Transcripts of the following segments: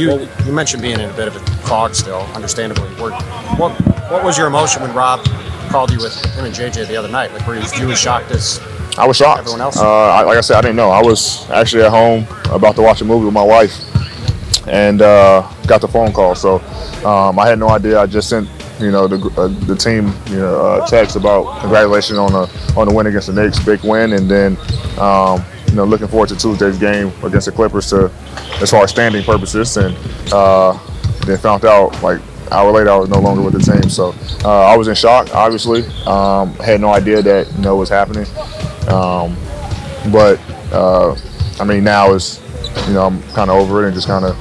You mentioned being in a bit of a fog still, understandably. What was your emotion when Rob called you with him and JJ the other night? Like, were you as shocked as I was shocked. Everyone else? Like I said, I didn't know. I was actually at home about to watch a movie with my wife, and got the phone call. So I had no idea. I just sent the team text about congratulations on the win against the Knicks, big win, and then looking forward to Tuesday's game against the Clippers as far as standing purposes, and then found out like an hour later I was no longer with the team. So I was in shock, obviously. Had no idea that it was happening. But now is I'm kind of over it and just kind of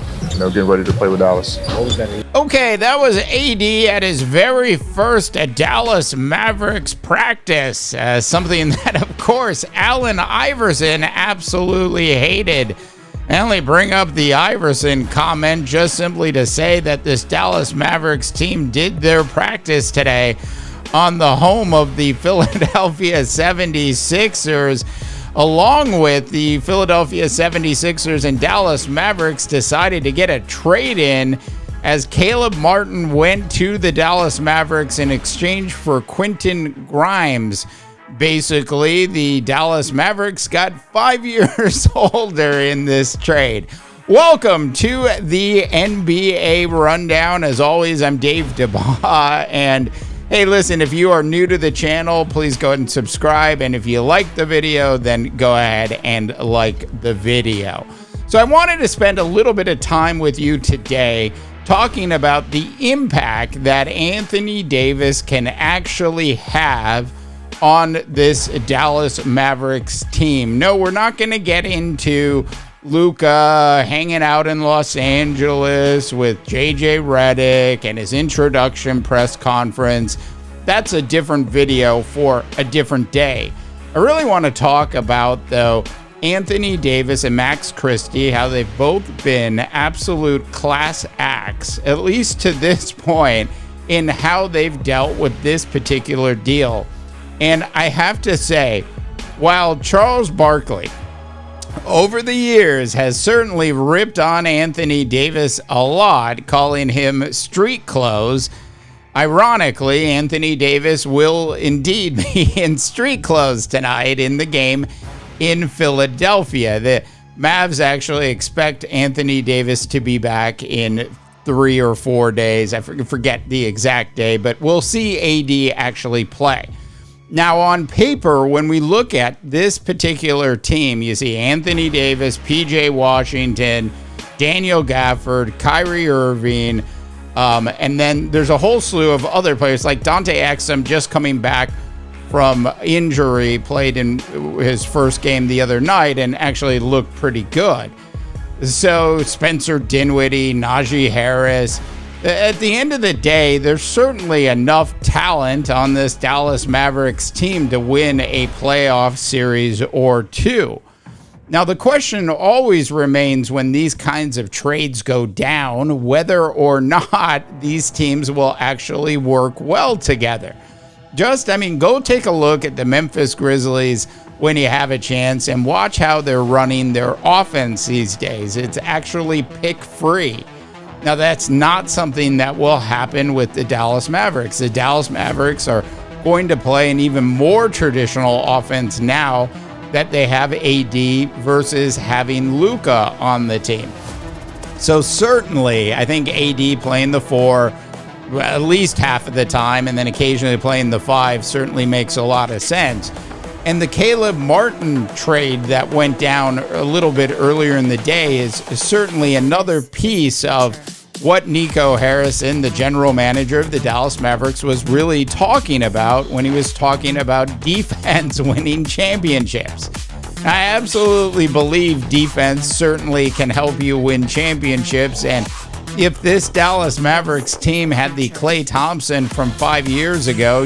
getting ready to play with Dallas. what was that? Okay, that was AD at his very first Dallas Mavericks practice. Something that, of course, Allen Iverson absolutely hated. I only bring up the Iverson comment just simply to say that this Dallas Mavericks team did their practice today on the home of the Philadelphia 76ers. Along with the Philadelphia 76ers and Dallas Mavericks decided to get a trade in as Caleb Martin went to the Dallas Mavericks in exchange for Quentin Grimes. Basically, the Dallas Mavericks got 5 years older in this trade. Welcome to the NBA Rundown. As always, I'm Dave DeBaugh, and hey, listen, if you are new to the channel, please go ahead and subscribe. And if you like the video, then go ahead and like the video. So I wanted to spend a little bit of time with you today talking about the impact that Anthony Davis can actually have on this Dallas Mavericks team. No, we're not going to get into Luka hanging out in Los Angeles with JJ Redick and his introduction press conference. That's a different video for a different day. I really want to talk about, though, Anthony Davis and Max Christie, how they've both been absolute class acts, at least to this point, in how they've dealt with this particular deal. And I have to say, while Charles Barkley over the years has certainly ripped on Anthony Davis a lot, calling him street clothes, ironically, Anthony Davis will indeed be in street clothes tonight in the game in Philadelphia. The Mavs actually expect Anthony Davis to be back in 3 or 4 days. I forget the exact day, but we'll see AD actually play. Now, on paper, when we look at this particular team, you see Anthony Davis, PJ Washington, Daniel Gafford, Kyrie Irving, and then there's a whole slew of other players like Dante Exum just coming back from injury, played in his first game the other night and actually looked pretty good. So Spencer Dinwiddie, Najee Harris. At the end of the day, there's certainly enough talent on this Dallas Mavericks team to win a playoff series or two. Now, the question always remains when these kinds of trades go down, whether or not these teams will actually work well together. Go take a look at the Memphis Grizzlies when you have a chance and watch how they're running their offense these days. It's actually pick free. Now, that's not something that will happen with the Dallas Mavericks. The Dallas Mavericks are going to play an even more traditional offense now that they have AD versus having Luka on the team. So certainly, I think AD playing the 4 at least half of the time and then occasionally playing the 5 certainly makes a lot of sense. And the Caleb Martin trade that went down a little bit earlier in the day is certainly another piece of what Nico Harrison, the general manager of the Dallas Mavericks, was really talking about when he was talking about defense winning championships. I absolutely believe defense certainly can help you win championships, and if this Dallas Mavericks team had the Klay Thompson from 5 years ago,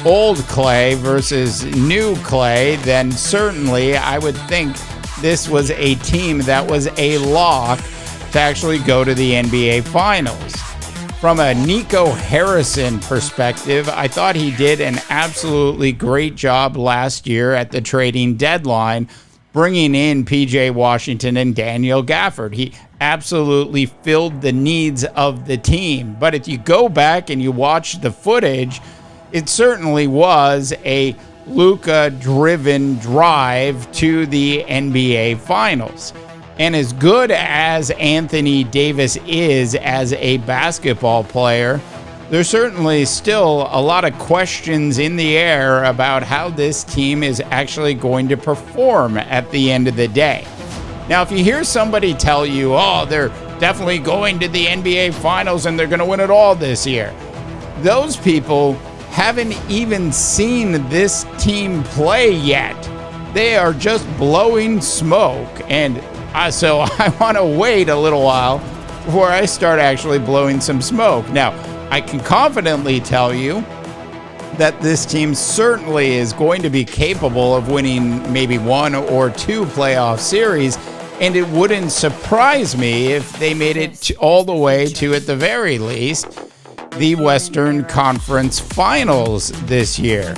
old Klay versus new Klay, then certainly I would think this was a team that was a lock to actually go to the NBA Finals. From a Nico Harrison perspective, I thought he did an absolutely great job last year at the trading deadline, bringing in PJ Washington and Daniel Gafford. absolutely filled the needs of the team. But if you go back and you watch the footage, it certainly was a Luka-driven drive to the NBA Finals. And as good as Anthony Davis is as a basketball player, there's certainly still a lot of questions in the air about how this team is actually going to perform at the end of the day. Now, if you hear somebody tell you, oh, they're definitely going to the NBA Finals and they're going to win it all this year, those people haven't even seen this team play yet. They are just blowing smoke. And so I want to wait a little while before I start actually blowing some smoke. Now, I can confidently tell you that this team certainly is going to be capable of winning maybe 1 or 2 playoff series, and it wouldn't surprise me if they made it all the way to, at the very least, the Western Conference Finals this year.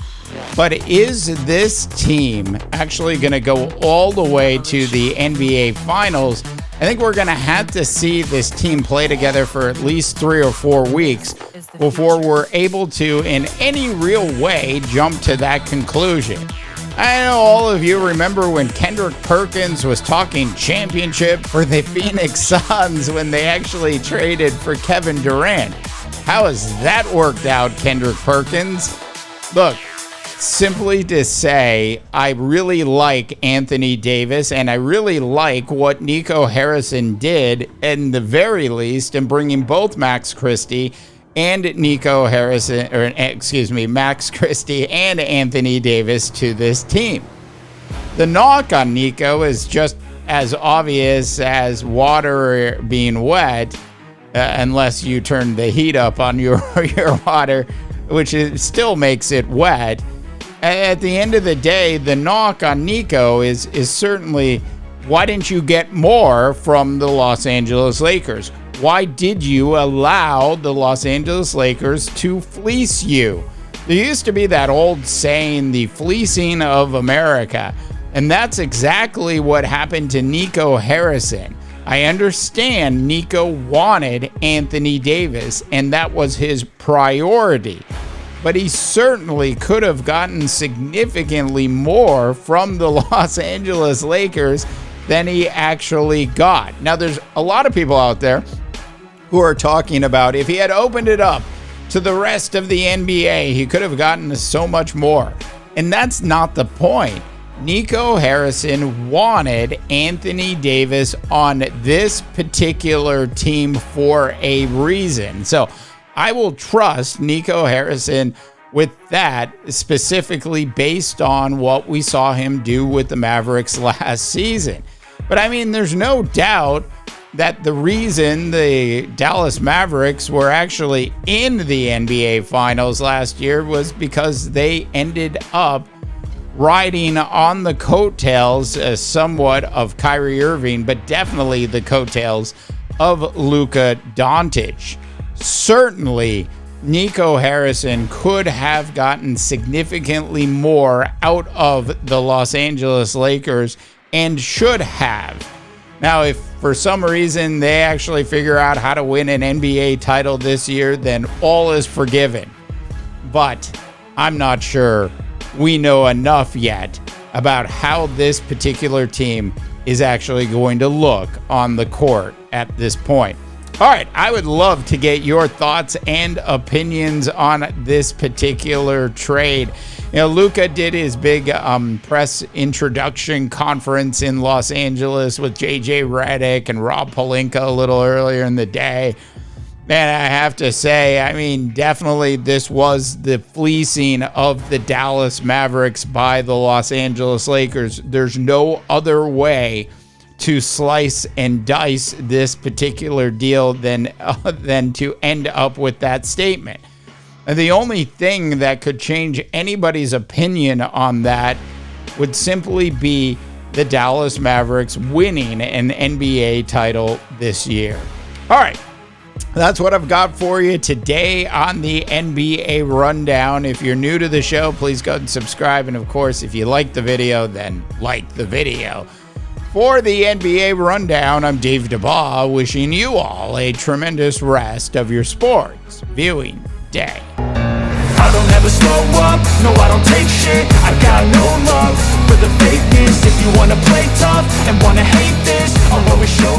But is this team actually going to go all the way to the NBA Finals? I think we're going to have to see this team play together for at least 3 or 4 weeks before we're able to, in any real way, jump to that conclusion. I know all of you remember when Kendrick Perkins was talking championship for the Phoenix Suns when they actually traded for Kevin Durant. How has that worked out, Kendrick Perkins? Look, simply to say, I really like Anthony Davis, and I really like what Nico Harrison did, in the very least, in bringing both Max Christie and Max Christie and Anthony Davis to this team. The knock on Nico is just as obvious as water being wet, unless you turn the heat up on your water, which still makes it wet. At the end of the day, the knock on Nico is certainly, why didn't you get more from the Los Angeles Lakers? Why did you allow the Los Angeles Lakers to fleece you? There used to be that old saying, the fleecing of America, and that's exactly what happened to Nico Harrison. I understand Nico wanted Anthony Davis, and that was his priority. But he certainly could have gotten significantly more from the Los Angeles Lakers than he actually got. Now, there's a lot of people out there who are talking about if he had opened it up to the rest of the NBA, he could have gotten so much more. And that's not the point. Nico Harrison wanted Anthony Davis on this particular team for a reason. So I will trust Nico Harrison with that, specifically based on what we saw him do with the Mavericks last season. But I mean, there's no doubt that the reason the Dallas Mavericks were actually in the NBA Finals last year was because they ended up riding on the coattails somewhat of Kyrie Irving, but definitely the coattails of Luka Doncic. Certainly, Nico Harrison could have gotten significantly more out of the Los Angeles Lakers and should have. Now, if for some reason they actually figure out how to win an NBA title this year, then all is forgiven. But I'm not sure we know enough yet about how this particular team is actually going to look on the court at this point. All right, I would love to get your thoughts and opinions on this particular trade. You know, Luka did his big press introduction conference in Los Angeles with JJ Redick and Rob Pelinka a little earlier in the day. And I have to say, I mean, definitely this was the fleecing of the Dallas Mavericks by the Los Angeles Lakers. There's no other way to slice and dice this particular deal than to end up with that statement. And the only thing that could change anybody's opinion on that would simply be the Dallas Mavericks winning an NBA title this year. All right, that's what I've got for you today on the NBA Rundown. If you're new to the show, please go and subscribe. And of course, if you like the video, then like the video. For the NBA Rundown, I'm Dave DeBaugh, wishing you all a tremendous rest of your sports viewing day. I don't ever slow up, no I don't take shit. I got no love for the fakeness. If you wanna play tough and wanna hate this, I'll always show